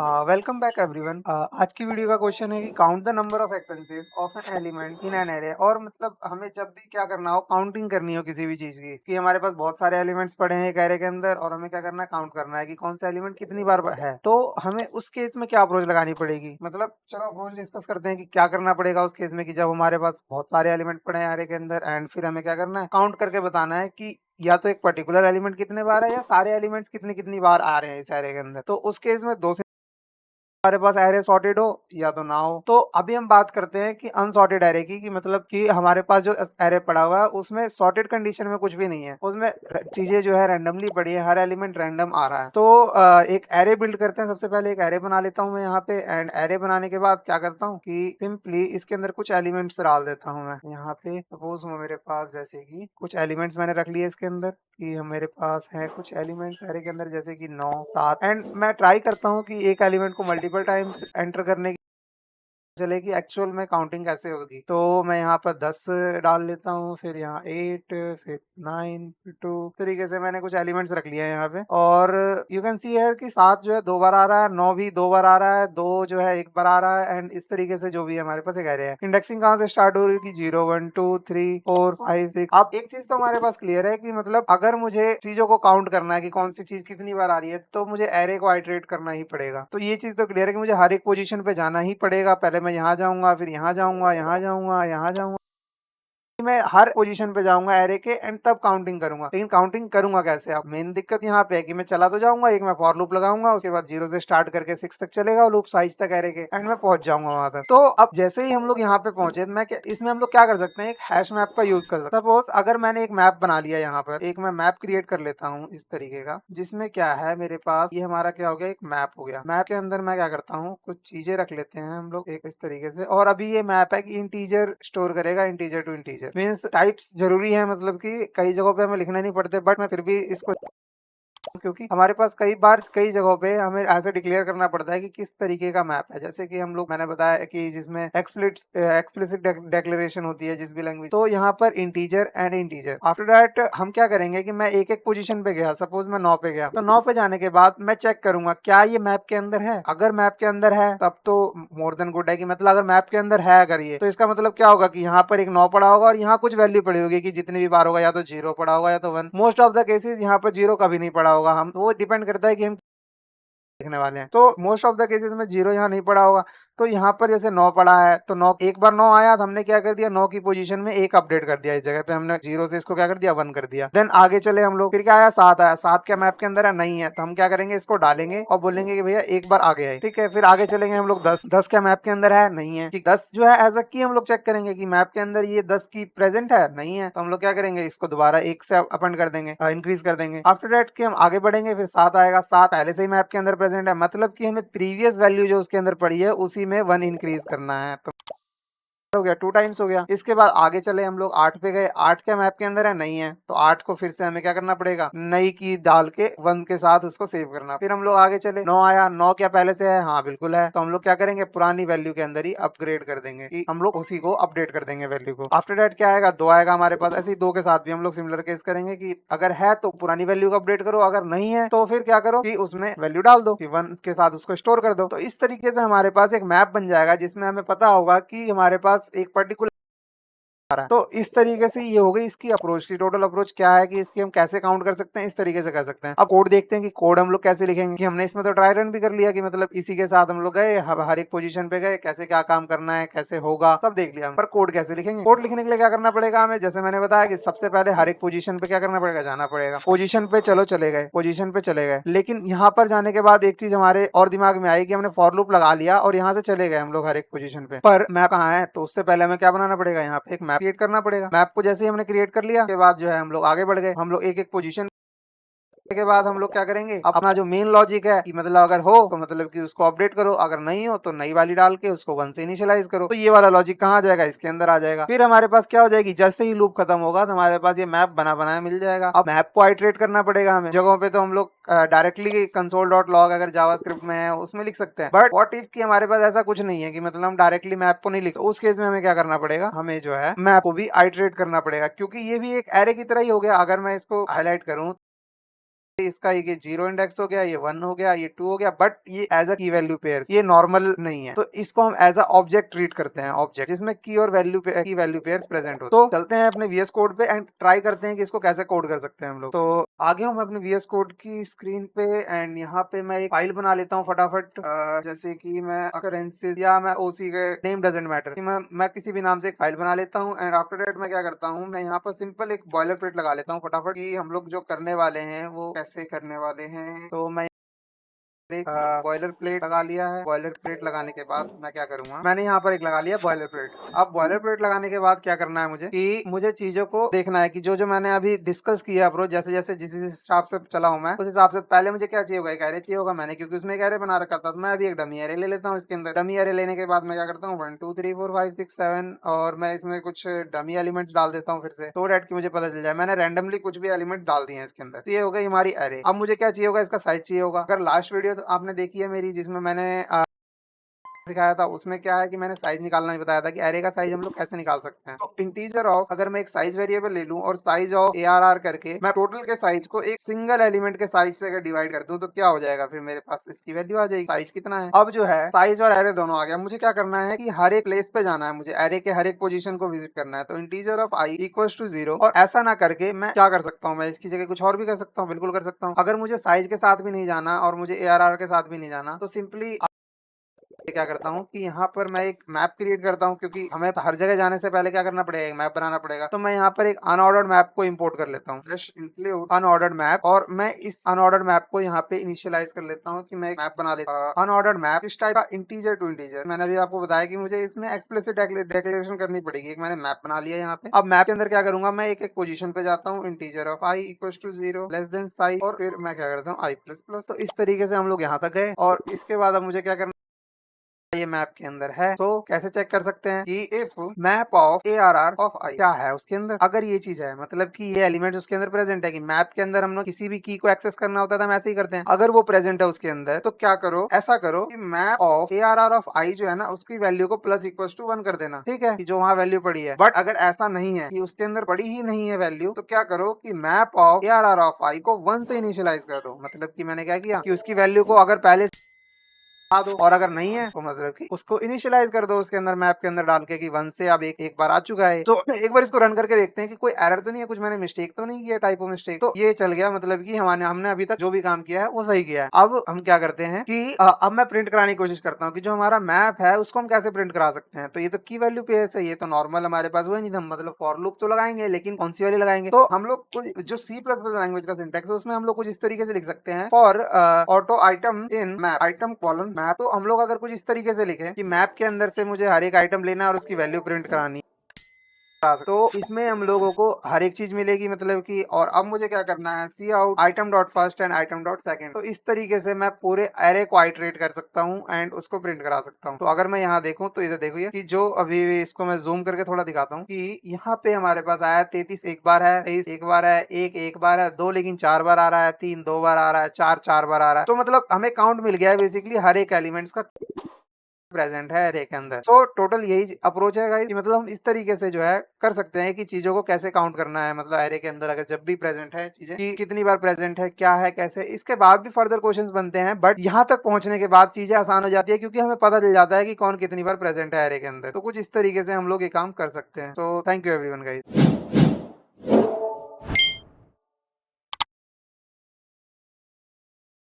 Welcome back everyone. आज की video का क्वेश्चन है कि count the number of expenses of an element in an array. और मतलब हमें जब भी क्या करना हो, काउंटिंग करनी हो किसी भी चीज की, कि हमारे पास बहुत सारे एलिमेंट्स पड़े हैं एक एरे के अंदर और हमें क्या करना है, काउंट करना है कि कौन सा एलिमेंट कितनी बार है। तो हमें उस केस में क्या अप्रोच लगानी पड़ेगी, मतलब चलो अप्रोच डिस्कस करते हैं कि क्या करना पड़ेगा उस केस में कि जब हमारे पास बहुत सारे एलिमेंट पड़े हैं एरे के अंदर एंड फिर हमें क्या करना है, काउंट करके बताना है कि या तो एक पर्टिकुलर एलिमेंट कितने बार है या सारे एलिमेंट्स कितनी कितनी बार आ रहे हैं इस एरे के अंदर। तो उस केस में दो हमारे पास एरे सॉर्टेड हो या तो ना हो। तो अभी हम बात करते हैं कि अनसॉर्टेड एरे की, कि मतलब कि हमारे पास जो एरे पड़ा हुआ है उसमें सॉर्टेड कंडीशन में कुछ भी नहीं है, उसमें चीजें जो है रैंडमली पड़ी है, हर एलिमेंट रैंडम आ रहा है। तो एक एरे बिल्ड करते हैं। सबसे पहले एक एरे बना लेता हूँ मैं यहाँ पे, एंड एरे बनाने के बाद क्या करता हूँ कि सिंपली इसके अंदर कुछ एलिमेंट्स डाल देता हूँ मैं यहाँ पे। सपोज मेरे पास जैसे कि कुछ एलिमेंट्स मैंने रख लिए इसके अंदर, कि मेरे पास है कुछ एलिमेंट्स एरे के अंदर जैसे कि 9 7, एंड मैं ट्राई करता हूँ कि एक एलिमेंट को मल्टीपल टाइम्स एंटर करने की चलेगी एक्चुअल में काउंटिंग कैसे होगी। तो मैं यहाँ पर 10 डाल लेता हूँ, फिर यहाँ 8, फिर 9, फिर 2, इस तरीके से मैंने कुछ एलिमेंट्स रख लिए हैं यहाँ पे। और यू कैन सी है कि 7 जो है 2 बार आ रहा है, 9 भी 2 बार आ रहा है, 2 जो है 1 बार आ रहा है, एंड इस तरीके से जो भी हमारे पास एक एरे है। इंडेक्सिंग कहाँ से स्टार्ट हो रही है कि 0 1 2 3 4 5 6। अब एक चीज तो हमारे पास क्लियर है कि मतलब अगर मुझे चीजों को काउंट करना है कि कौन सी चीज कितनी बार आ रही है, तो मुझे एरे को आइटरेट करना ही पड़ेगा। तो ये चीज तो क्लियर है कि मुझे हर एक पोजीशन पे जाना ही पड़ेगा। पहले मैं यहाँ जाऊंगा, फिर यहाँ जाऊंगा, यहाँ जाऊंगा, यहाँ जाऊंगा, मैं हर पोजीशन पे जाऊंगा एरे के एंड तब काउंटिंग करूंगा। लेकिन काउंटिंग करूंगा कैसे? अब मेन दिक्कत यहाँ पे है कि मैं चला तो जाऊंगा, एक मैं फॉर लूप लगाऊंगा, उसके बाद 0 से स्टार्ट करके 6 तक चलेगा लूप, साइज तक एरे के, एंड मैं पहुंच जाऊंगा वहां तक। तो अब जैसे ही हम लोग यहाँ पे पहुंचे, मैं इसमें हम लोग क्या कर सकते हैं, एक हैश मैप का यूज कर सकते हैं। सपोज अगर मैंने एक मैप बना लिया, यहाँ पर एक मैं मैप क्रिएट कर लेता हूँ इस तरीके का, जिसमें क्या है मेरे पास, ये हमारा क्या हो गया, एक मैप हो गया। मैप के अंदर मैं क्या करता हूँ, कुछ चीजें रख लेते हैं हम लोग एक इस तरीके से। और अभी ये मैप है कि इंटीजर स्टोर करेगा, integer to integer means types जरूरी है, मतलब कि कई जगहों पे हमें लिखना नहीं पड़ते, बट मैं फिर भी इसको, क्योंकि हमारे पास कई बार कई जगहों पे हमें ऐसे डिक्लेयर करना पड़ता है कि किस तरीके का मैप है। जैसे कि हम लोग, मैंने बताया कि जिसमें एक्सप्लिसिट डेक्लेरेशन होती है जिस भी लैंग्वेज, तो यहाँ पर integer and integer. After that हम क्या करेंगे कि मैं एक एक पोजीशन पे गया, सपोज मैं 9 पे गया, तो 9 पे जाने के बाद मैं चेक करूंगा क्या ये मैप के अंदर है। अगर मैप के अंदर है तब तो मोर देन गुड है, कि मतलब अगर मैप के अंदर है अगर ये, तो इसका मतलब क्या होगा कि यहाँ पर एक 9 पड़ा होगा और यहाँ कुछ वैल्यू पड़ी होगी कि जितनी भी बार होगा या तो 0 पड़ा होगा या तो 1। मोस्ट ऑफ द केसेस यहाँ पर 0 कभी नहीं पड़ा होगा। हम वो डिपेंड करता है कि हम देखने वाले हैं। तो मोस्ट ऑफ द केसेस में 0 यहाँ नहीं पड़ा होगा। तो यहाँ पर जैसे 9 पड़ा है, तो 9 एक बार 9 आया तो हमने क्या कर दिया, 9 की पोजीशन में एक अपडेट कर दिया, इस जगह पे हमने 0 से इसको क्या कर दिया, 1 कर दिया। देन आगे चले हम लोग, फिर क्या आया, 7 आया। 7 क्या मैप के अंदर है, नहीं है, तो हम क्या करेंगे, इसको डालेंगे और बोलेंगे कि भैया एक बार आगे है, ठीक है। फिर आगे चलेंगे हम लोग, 10 10 क्या मैप के अंदर है, नहीं है, ठीक। 10 जो है एज अ की हम लोग चेक करेंगे कि मैप के अंदर ये 10 की प्रेजेंट है, नहीं है, तो हम लोग क्या करेंगे, इसको दोबारा 1 से अपन कर देंगे, इंक्रीज कर देंगे। आफ्टर दैट कि हम आगे बढ़ेंगे, फिर 7 आएगा। 7 पहले से ही मैप के अंदर प्रेजेंट है, मतलब कि हमें प्रीवियस वैल्यू जो उसके अंदर पड़ी है उसी में 1 इंक्रीज करना है। तो हो गया, 2 टाइम्स हो गया। इसके बाद आगे चले हम लोग, 8 पे गए। 8 के मैप के अंदर है, नहीं है, तो 8 को फिर से हमें क्या करना पड़ेगा, नई की डाल के 1 के साथ उसको सेव करना। फिर हम लोग आगे चले, 9 आया। 9 क्या पहले से है, हाँ बिल्कुल है, तो हम लोग क्या करेंगे, पुरानी वैल्यू के अंदर ही अपग्रेड कर देंगे, कि हम लोग उसी को अपडेट कर देंगे वैल्यू को। आफ्टर दैट क्या आएगा, 2 आएगा हमारे पास। ऐसे ही 2 के साथ भी हम लोग सिमिलर केस करेंगे कि अगर है तो पुरानी वैल्यू को अपडेट करो, अगर नहीं है तो फिर क्या करो कि उसमें वैल्यू डाल दो, कि 1 के साथ उसको स्टोर कर दो। तो इस तरीके से हमारे पास एक मैप बन जाएगा जिसमें हमें पता होगा कि हमारे पास एक पर्टिकुलर आ रहा है। तो इस तरीके से ये हो गई इसकी अप्रोच की। टोटल अप्रोच क्या है कि इसकी हम कैसे काउंट कर सकते हैं, इस तरीके से कर सकते हैं। अब कोड देखते हैं कि कोड हम लोग कैसे लिखेंगे, कि हमने इसमें तो ट्राई रन भी कर लिया, कि मतलब इसी के साथ हम लोग गए, हर एक पोजीशन पे गए, कैसे क्या काम करना है, कैसे होगा, सब देख लिया। पर कोड कैसे लिखेंगे, कोड लिखने के लिए क्या करना पड़ेगा हमें, जैसे मैंने बताया कि सबसे पहले हर एक पोजीशन पे क्या करना पड़ेगा, जाना पड़ेगा। पोजीशन पे चलो चले गए, पोजीशन पे चले गए, लेकिन यहाँ पर जाने के बाद एक चीज हमारे और दिमाग में आई कि हमने फॉर लूप लगा लिया और यहाँ से चले गए हम लोग हर एक पोजीशन पे, पर मैप कहाँ है, तो उससे पहले हमें क्या बनाना पड़ेगा, यहाँ पे एक मैप क्रिएट करना पड़ेगा। मैप को जैसे ही हमने क्रिएट कर लिया, के बाद जो है हम लोग आगे बढ़ गए। हम लोग एक एक पोजीशन के बाद हम लोग क्या करेंगे, अपना जो मेन लॉजिक है कि मतलब अगर हो तो मतलब कि उसको अपडेट करो, अगर नहीं हो तो नई वाली डाल के उसको 1 से इनिशियलाइज करो। तो ये वाला लॉजिक कहाँ आ जाएगा, इसके अंदर आ जाएगा। फिर हमारे पास क्या हो जाएगी, जैसे ही लूप खत्म होगा तो हमारे पास ये मैप बना बनाया मिल जाएगा। अब मैप को आइटरेट करना पड़ेगा हमें। जगहों पे तो हम लोग डायरेक्टली कंसोल डॉट लॉग अगर जावास्क्रिप्ट में है उसमें लिख सकते हैं, बट व्हाट इफ कि हमारे पास ऐसा कुछ नहीं है कि मतलब हम डायरेक्टली मैप को नहीं लिख, तो उस केस में हमें क्या करना पड़ेगा, हमें जो है मैप को भी आइटरेट करना पड़ेगा, क्योंकि ये भी एक एरे की तरह ही हो गया। अगर मैं इसको हाईलाइट करूं, इसका ये 0 इंडेक्स हो गया, ये 1 हो गया, ये 2 हो गया, बट ये एज अ की वैल्यू पेयर, ये नॉर्मल नहीं है। तो इसको हम एज अ ऑब्जेक्ट ट्रीट करते हैं, ऑब्जेक्ट जिसमें की और की वैल्यू पेयर प्रेजेंट हो। तो चलते हैं अपने VS कोड पे एंड ट्राई करते हैं कि इसको कैसे कोड कर सकते हैं हम लोग। तो आगे हम अपने VS कोड की स्क्रीन पे एंड यहाँ पे मैं एक फाइल बना लेता हूँ फटाफट। जैसे कि मैं अकरेंसेस या मैं ओसी के नेम डजेंट मैटर कि मैं किसी भी नाम से एक फाइल बना लेता हूँ एंड आफ्टर दैट मैं क्या करता हूँ, मैं यहाँ पर सिंपल एक बॉयलर प्लेट लगा लेता हूँ फटाफट कि हम लोग जो करने वाले हैं वो कैसे करने वाले हैं। तो मैं एक बॉयलर प्लेट लगा लिया है। बॉयलर प्लेट लगाने के बाद मैं क्या करूंगा, मैंने यहाँ पर एक लगा लिया बॉयलर प्लेट। अब बॉयलर प्लेट लगाने के बाद क्या करना है मुझे कि मुझे चीजों को देखना है कि जो जो मैंने अभी डिस्कस किया अप्रोच, जैसे जैसे जिस हिसाब से चला हूँ मैं उस हिसाब से पहले मुझे क्या चाहिए होगा, एक एरे चाहिए होगा। मैंने क्योंकि उसमें एक एरे बना रखा था, तो मैं अभी एक डमी एरे ले लेता हूँ। इसके अंदर डमी एरे लेने के बाद मैं क्या करता हूँ 1 2 3 4 5 6 7 और मैं इसमें कुछ डमी एलिमेंट्स डाल देता हूँ फिर से, तो डेट की मुझे पता चल जाए मैंने रैंडमली कुछ भी एलिमेंट डाल दिए हैं इसके अंदर। तो ये हो गई हमारी एरे। अब मुझे क्या चाहिए होगा, इसका साइज चाहिए होगा। अगर लास्ट वीडियो तो आपने देखी है मेरी जिसमें मैंने सिखाया था, उसमें क्या है कि मैंने साइज निकालना भी बताया था कि एरे का साइज हम लोग कैसे निकाल सकते हैं। तो इंटीजर ऑफ, अगर मैं एक साइज वेरिएबल ले लूं और साइज ऑफ ARR करके मैं टोटल के साइज को एक सिंगल एलिमेंट के साइज से अगर डिवाइड कर दूं तो क्या हो जाएगा, फिर मेरे पास इसकी वैल्यू आ जाएगी, साइज कितना है। अब जो है साइज और एरे दोनों आ गया। मुझे क्या करना है कि हर एक प्लेस पे जाना है, मुझे एरे के हर एक पोजीशन को विजिट करना है। तो integer of i equals to 0, और ऐसा ना करके मैं क्या कर सकता हूँ, मैं इसकी जगह कुछ और भी कर सकता हूँ, बिल्कुल कर सकता हूँ। अगर मुझे साइज के साथ भी नहीं जाना और मुझे ARR के साथ भी नहीं जाना, तो सिंपली क्या करता हूँ कि यहाँ पर मैं एक मैप क्रिएट करता हूँ, क्योंकि हमें हर जगह जाने से पहले क्या करना पड़ेगा, एक मैप बनाना पड़ेगा। तो मैं यहाँ पर एक अनऑर्डर्ड मैप को इंपोर्ट कर लेता हूँ, इंक्लूड अनऑर्डर्ड मैप, और मैं इस अनऑर्डर्ड मैप को यहाँ पे इनिशियलाइज कर लेता हूँ कि मैं एक मैप बना लेता हूँ अनऑर्डर्ड मैप इस टाइप का इंटीजर टू इंटीजर। मैंने अभी आपको बताया कि मुझे इसमें एक्सप्लिसिट डिक्लेरेशन करनी पड़ेगी। एक मैंने मैप बना लिया यहाँ पे। अब मैप के अंदर क्या करूंगा, मैं एक एक पोजीशन पे जाता हूँ, integer of i equals to 0 less than size, और फिर मैं क्या करता हूँ i प्लस प्लस। तो इस तरीके से हम लोग यहाँ तक गए, और इसके बाद अब मुझे क्या करना, ये मैप के अंदर है। तो कैसे चेक कर सकते हैं कि if map of ARR of i क्या है उसके अंदर, अगर ये चीज है मतलब कि ये एलिमेंट उसके अंदर प्रेजेंट है, कि मैप के अंदर हम लोग किसी भी की को एक्सेस करना होता था हम ऐसे ही करते हैं, अगर वो प्रेजेंट है उसके अंदर तो क्या करो, ऐसा करो कि map of ARR of i जो है ना उसकी वैल्यू को प्लस इक्वल टू 1 कर देना, ठीक है, कि जो वहां वैल्यू पड़ी है। बट अगर ऐसा नहीं है कि उसके अंदर पड़ी ही नहीं है वैल्यू, तो क्या करो कि map of ARR of i को 1 से इनिशियलाइज कर दो। मतलब कि मैंने क्या किया कि उसकी वैल्यू को अगर पहले दो, और अगर नहीं है तो मतलब कि उसको इनिशियलाइज कर दो उसके अंदर मैप के अंदर डाल के कि 1 से अब एक बार आ चुका है। तो एक बार इसको रन करके देखते हैं कि कोई एरर तो नहीं है, कुछ मैंने मिस्टेक तो नहीं किया, टाइपो मिस्टेक। तो ये चल गया, मतलब कि हमने अभी तक जो भी काम किया है वो सही किया है। अब हम क्या करते हैं कि अब मैं प्रिंट कराने की कोशिश करता हूँ कि जो हमारा मैप है उसको हम कैसे प्रिंट करा सकते हैं। तो ये तो की वैल्यू पे है, ये तो नॉर्मल हमारे पास वो नहीं था, मतलब फॉर लूप तो लगाएंगे लेकिन कौन सी वाली लगाएंगे। तो हम लोग कुछ जो C++ लैंग्वेज का सिंटैक्स है उसमें हम लोग कुछ इस तरीके से लिख सकते हैं, for auto item in map item colon map. तो हम लोग अगर कुछ इस तरीके से लिखे कि मैप के अंदर से मुझे हर एक आइटम लेना है और उसकी वैल्यू प्रिंट करानी, तो इसमें हम लोगों को हर एक चीज मिलेगी, मतलब कि। और अब मुझे क्या करना है, cout item dot first and item dot second. तो इस तरीके से मैं पूरे एरे को आइटरेट कर सकता हूँ एंड उसको प्रिंट करा सकता हूँ। तो अगर मैं यहाँ देखूँ तो इधर देखिए कि जो अभी इसको मैं जूम करके थोड़ा दिखाता हूँ कि यहाँ पे हमारे पास आया 33 एक बार है, 23 एक बार है, एक बार है, 2 लेकिन 4 बार आ रहा है, 3 2 बार आ रहा है, 4 4 बार आ रहा है। तो मतलब हमें काउंट मिल गया है बेसिकली हर एक एलिमेंट्स का प्रेजेंट है एरे के अंदर। तो टोटल यही अप्रोच है गाइस, मतलब हम इस तरीके से जो है कर सकते हैं कि चीजों को कैसे काउंट करना है, मतलब एरे के अंदर अगर जब भी प्रेजेंट है चीजें कि कितनी बार प्रेजेंट है, क्या है, कैसे। इसके बाद भी फर्दर क्वेश्चंस बनते हैं, बट यहाँ तक पहुंचने के बाद चीजें आसान हो जाती है क्योंकि हमें पता चल जाता है कि कौन कितनी बार प्रेजेंट है एरे के अंदर। तो कुछ इस तरीके से हम लोग ये काम कर सकते हैं। तो थैंक यू एवरीवन गाइस।